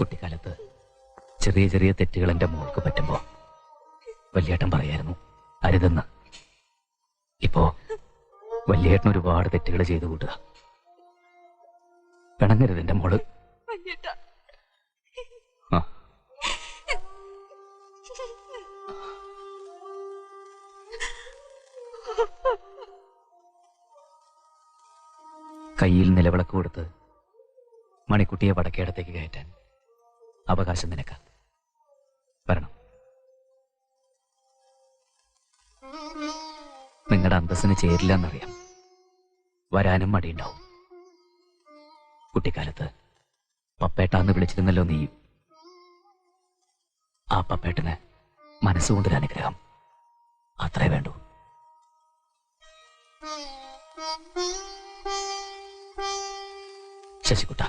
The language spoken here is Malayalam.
കുട്ടിക്കാലത്ത് ചെറിയ ചെറിയ തെറ്റുകൾ എൻ്റെ മോൾക്ക് പറ്റുമ്പോൾ വല്യേട്ടൻ പറയായിരുന്നു അരുതെന്ന്. ഇപ്പോ വല്യേട്ടൻ ഒരുപാട് തെറ്റുകൾ ചെയ്തു കൂട്ടുക. പിണങ്ങരുത് എൻ്റെ മോള്. ആ കയ്യിൽ നിലവിളക്ക് കൊടുത്ത് മണിക്കുട്ടിയെ വടക്കേടത്തേക്ക് കയറ്റാൻ അവകാശം നിനക്ക്. വരണം. നിങ്ങളുടെ അന്തസ്സിന് ചേരില്ല എന്നറിയാം. വരാനും മടിയുണ്ടാവും. കുട്ടിക്കാലത്ത് പപ്പേട്ടാന്ന് വിളിച്ചിരുന്നല്ലോ നീയും. ആ പപ്പേട്ടന് മനസ്സുകൊണ്ടൊരു അനുഗ്രഹം അത്രേ വേണ്ടൂ. ശശികുട്ട.